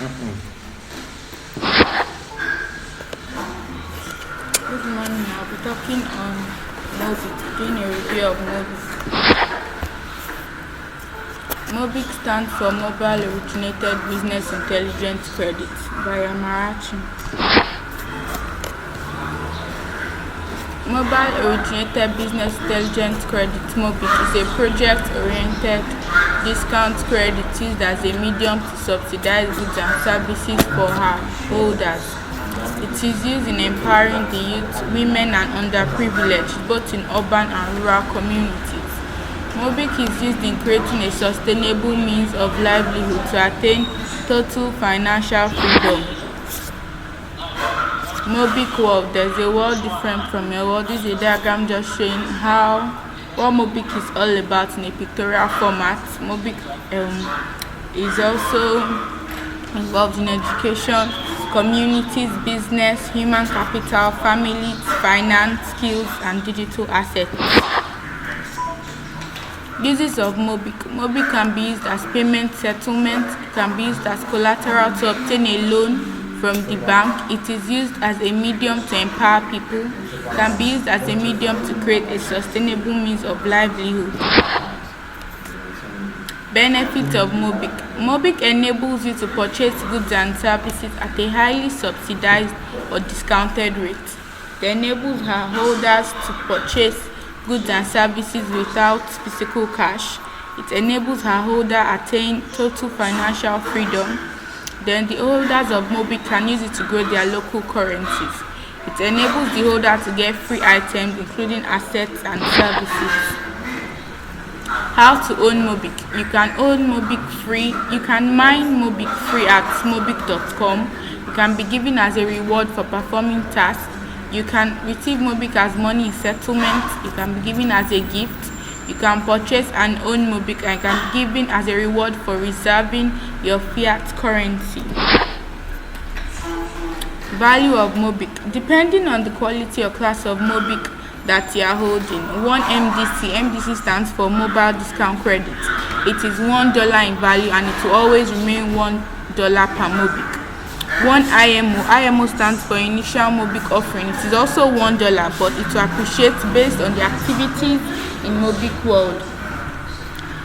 Good morning. I'll be talking on MOBIC, doing a review of MOBIC. MOBIC stands for Mobile Originated Business Intelligence Credit by Amarachi. Mobile Originated Business Intelligence Credit (MOBIC) is a project-oriented discount credit used as a medium to subsidize goods and services for holders. It is used in empowering the youth, women, and underprivileged, both in urban and rural communities. MOBIC is used in creating a sustainable means of livelihood to attain total financial freedom. MOBIC world. There's a world different from your world. This is a diagram just showing what MOBIC is all about in a pictorial format. MOBIC is also involved in education, communities, business, human capital, families, finance, skills, and digital assets. Uses of MOBIC. MOBIC can be used as payment settlement. It can be used as collateral to obtain a loan from the bank. It is used as a medium to empower people. It can be used as a medium to create a sustainable means of livelihood. Benefits of MOBIC. MOBIC enables you to purchase goods and services at a highly subsidized or discounted rate. It enables her holders to purchase goods and services without physical cash. It enables her holder attain total financial freedom. Then the holders of MOBIC can use it to grow their local currencies. It enables the holder to get free items, including assets and services. How to own MOBIC. You can own MOBIC free. You can mine MOBIC free at mobic.com. You can be given as a reward for performing tasks. You can receive MOBIC as money in settlement. You can be given as a gift. You can purchase and own MOBIC and can be given as a reward for reserving your fiat currency. Value of MOBIC. Depending on the quality or class of MOBIC that you are holding. 1 MDC. MDC stands for Mobile Discount Credit. It is $1 in value and it will always remain $1 per MOBIC. 1 IMO. IMO stands for Initial MOBIC Offering. It is also $1, but it will appreciate based on the activities in MOBIC world.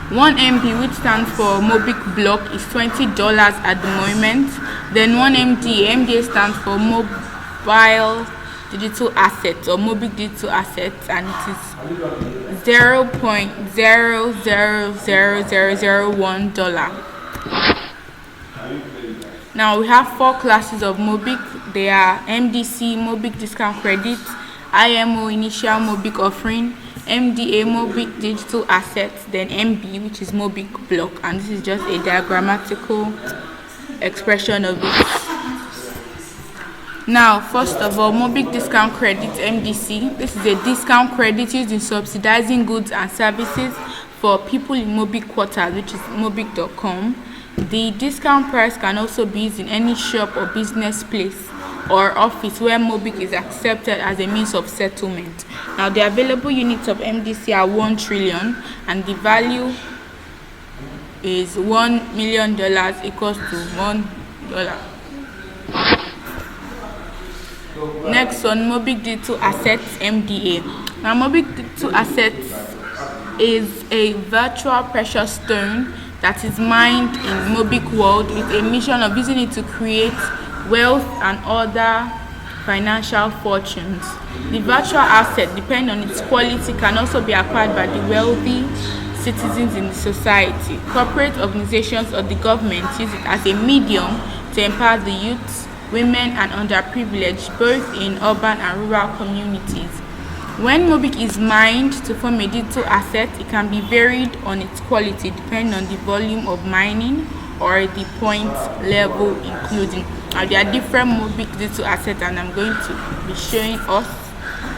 1 MB, which stands for MOBIC Block, is $20 at the moment. Then 1 MDA. MDA stands for Mobile Digital Assets or MOBIC Digital Assets, and it is $0.000001. Now we have 4 classes of MOBIC. They are MDC, MOBIC Discount Credit; IMO, Initial MOBIC Offering; MDA, MOBIC Digital Assets; then MB, which is MOBIC Block, and this is just a diagrammatical expression of it. Now, first of all, MOBIC Discount Credit, MDC. This is a discount credit used in subsidizing goods and services for people in MOBIC quarters, which is mobic.com. The discount price can also be used in any shop or business place or office where MOBIC is accepted as a means of settlement. Now, the available units of MDC are 1 trillion, and the value is $1 million equals to $1. Next on MOBIC Digital Assets, MDA. Now, MOBIC Digital Assets is a virtual precious stone that is mined in MOBIC world with a mission of using it to create wealth and other financial fortunes. The virtual asset, depending on its quality, can also be acquired by the wealthy citizens in the society. Corporate organizations or the government use it as a medium to empower the youths, women, and underprivileged, both in urban and rural communities. When MOBIC is mined to form a digital asset, it can be varied on its quality depending on the volume of mining or the point level including. Now, there are different MOBIC digital assets, and I'm going to be showing us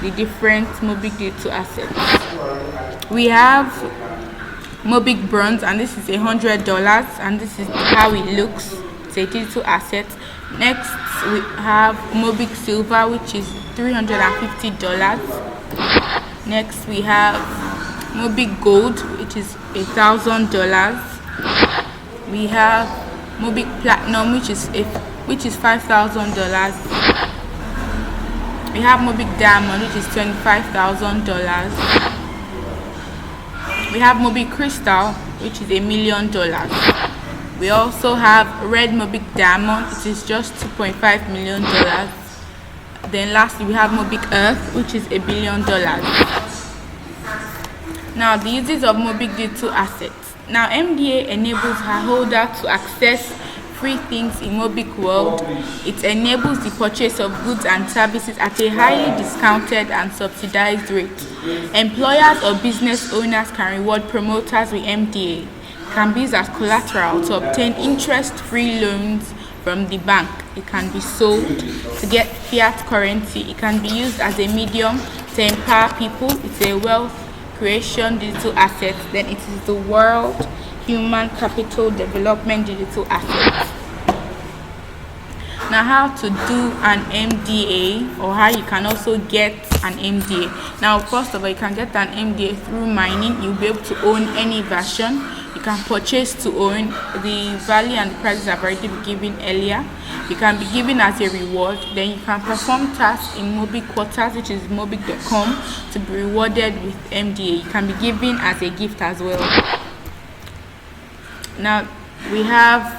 the different MOBIC digital assets. We have MOBIC Bronze, and this is $100, and this is how it looks. It's a digital asset. Next, we have MOBIC Silver, which is $350. Next, we have MOBIC Gold, which is $1,000. We have MOBIC Platinum, which is $5,000. We have MOBIC Diamond, which is $25,000. We have MOBIC Crystal, which is $1,000,000. We also have Red MOBIC Diamond, which is just $2.5 million. Then lastly, we have MOBIC Earth, which is $1 billion. Now, the uses of MOBIC digital assets. Now, MDA enables her holder to access free things in MOBIC world. It enables the purchase of goods and services at a highly discounted and subsidized rate. Employers or business owners can reward promoters with MDA. Can be used as collateral to obtain interest-free loans from the bank. It can be sold to get fiat currency. It can be used as a medium to empower people. It's a wealth creation digital asset. Then it is the World Human Capital Development digital asset. Now, how to do an MDA, or how you can also get an MDA. Now, first of all, you can get an MDA through mining. You'll be able to own any version. You can purchase to own. The value and the prices have already been given earlier. You can be given as a reward. Then you can perform tasks in MOBIC quarters, which is mobic.com, to be rewarded with MDA. You can be given as a gift as well. Now, we have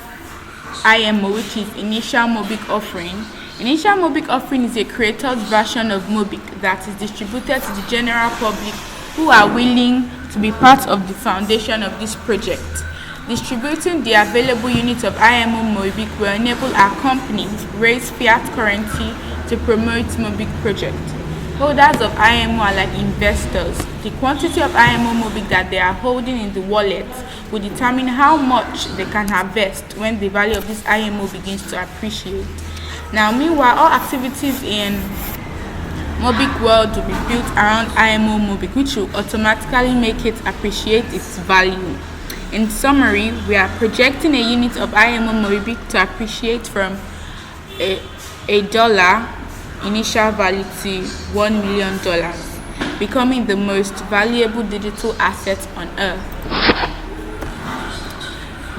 IMO, which is Initial MOBIC Offering. Initial MOBIC Offering is a creator's version of MOBIC that is distributed to the general public who are willing to be part of the foundation of this project. Distributing the available units of IMO MOBIC will enable our company to raise fiat currency to promote MOBIC project. Holders of IMO are like investors. The quantity of IMO MOBIC that they are holding in the wallet will determine how much they can harvest when the value of this IMO begins to appreciate. Now, meanwhile, all activities in MOBIC world will be built around IMO MOBIC, which will automatically make it appreciate its value. In summary, we are projecting a unit of IMO MOBIC to appreciate from a dollar initial value to $1 million, becoming the most valuable digital asset on earth.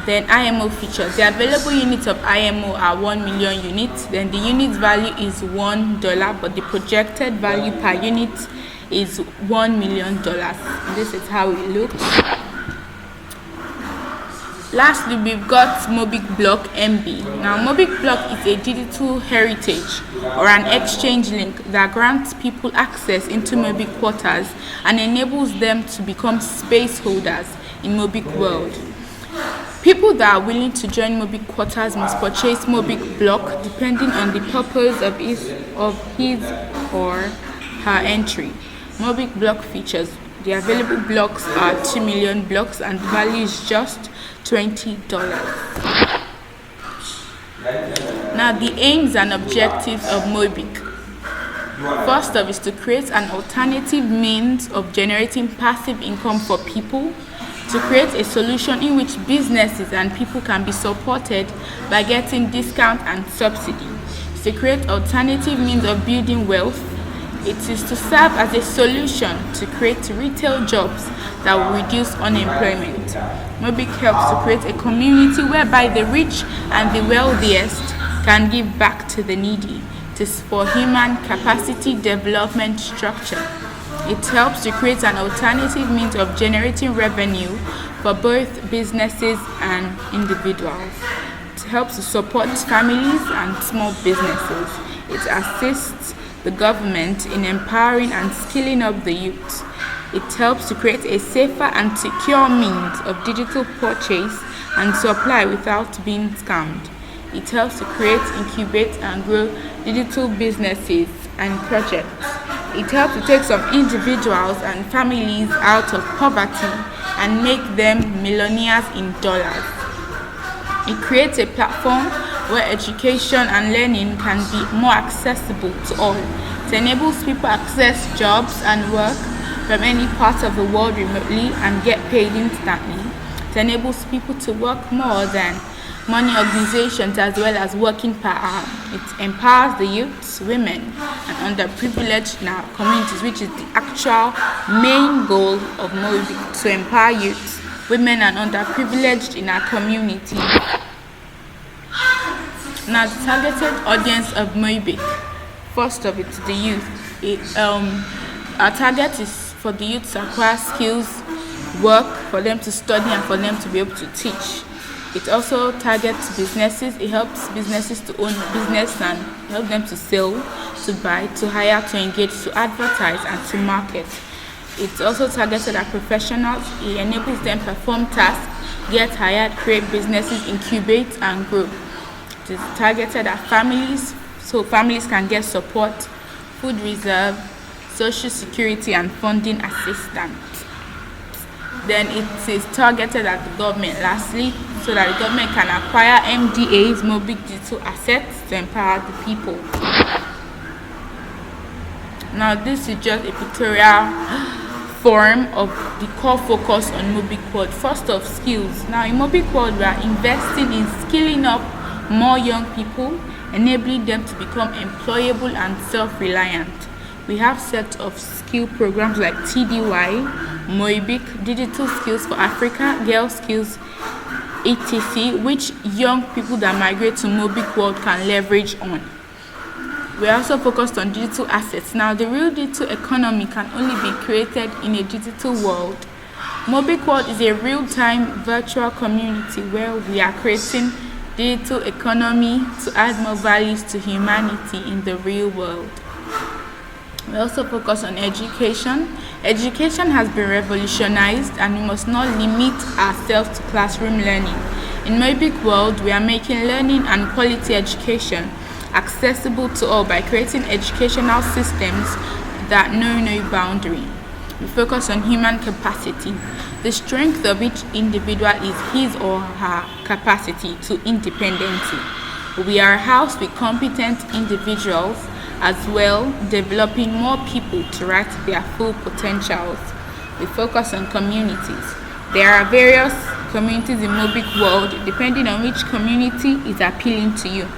Then IMO features. The available units of IMO are 1 million units. Then the unit value is $1, but the projected value per unit is $1 million. This is how it looks. Lastly, we've got MOBIC Block MB. Now, MOBIC Block is a digital heritage or an exchange link that grants people access into MOBIC quarters and enables them to become space holders in MOBIC world. People that are willing to join MOBIC quarters must purchase MOBIC Block depending on the purpose of his or her entry. MOBIC Block features. The available blocks are 2 million blocks and the value is just $20. Now, the aims and objectives of MOBIC. First off is to create an alternative means of generating passive income for people, to create a solution in which businesses and people can be supported by getting discount and subsidy, to create alternative means of building wealth. It is to serve as a solution to create retail jobs that will reduce unemployment. MOBIC helps to create a community whereby the rich and the wealthiest can give back to the needy. It is for human capacity development structure. It helps to create an alternative means of generating revenue for both businesses and individuals. It helps to support families and small businesses. It assists the government in empowering and skilling up the youth. It helps to create a safer and secure means of digital purchase and supply without being scammed. It helps to create, incubate, and grow digital businesses and projects. It helps to take some individuals and families out of poverty and make them millionaires in dollars. It creates a platform where education and learning can be more accessible to all. It enables people access jobs and work from any part of the world remotely and get paid instantly. It enables people to work more than money organizations as well as working per hour. It empowers the youths, women, and underprivileged in our communities, which is the actual main goal of MOBIC, to empower youths, women, and underprivileged in our community. Now, the targeted audience of MOBIC, first of it, the youth. Our target is for the youth to acquire skills, work, for them to study, and for them to be able to teach. It also targets businesses. It helps businesses to own business and help them to sell, to buy, to hire, to engage, to advertise, and to market. It's also targeted at professionals. It enables them to perform tasks, get hired, create businesses, incubate, and grow. It is targeted at families, so families can get support, food reserve, social security, and funding assistance. Then it is targeted at the government, lastly, so that the government can acquire MDAs, MOBIC digital assets, to empower the people. Now, this is just a pictorial form of the core focus on MOBIC World. First of skills. Now, in MOBIC World, we are investing in skilling up more young people, enabling them to become employable and self-reliant. We have set of skill programs like TDY, MOBIC, Digital Skills for Africa, Girl Skills, etc., which young people that migrate to MOBIC World can leverage on. We are also focused on digital assets. Now, the real digital economy can only be created in a digital world. MOBIC World is a real-time virtual community where we are creating digital economy to add more values to humanity in the real world. We also focus on education. Education has been revolutionized, and we must not limit ourselves to classroom learning. In MOBIC World, we are making learning and quality education accessible to all by creating educational systems that know no boundary. We focus on human capacity. The strength of each individual is his or her capacity to independency. We are a house with competent individuals as well, developing more people to reach their full potentials. We focus on communities. There are various communities in MOBIC World, depending on which community is appealing to you.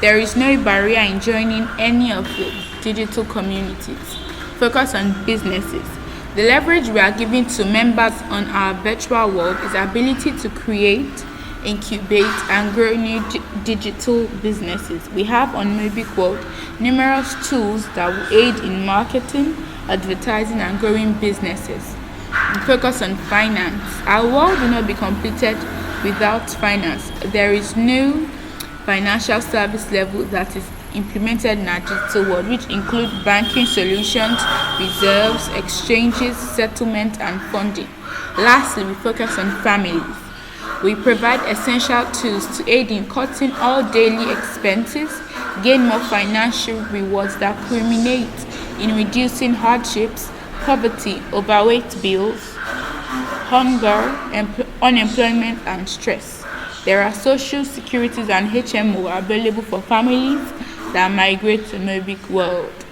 There is no barrier in joining any of the digital communities. Focus on businesses. The leverage we are giving to members on our virtual world is the ability to create, incubate, and grow new digital businesses. We have on MOBIC World numerous tools that will aid in marketing, advertising, and growing businesses. We focus on finance. Our world will not be completed without finance. There is no financial service level that is implemented in our digital world, which include banking solutions, reserves, exchanges, settlement, and funding. Lastly, we focus on families. We provide essential tools to aid in cutting all daily expenses, gain more financial rewards that culminate in reducing hardships, poverty, overweight bills, hunger, unemployment, and stress. There are social securities and HMO available for families that migrate to MOBIC World.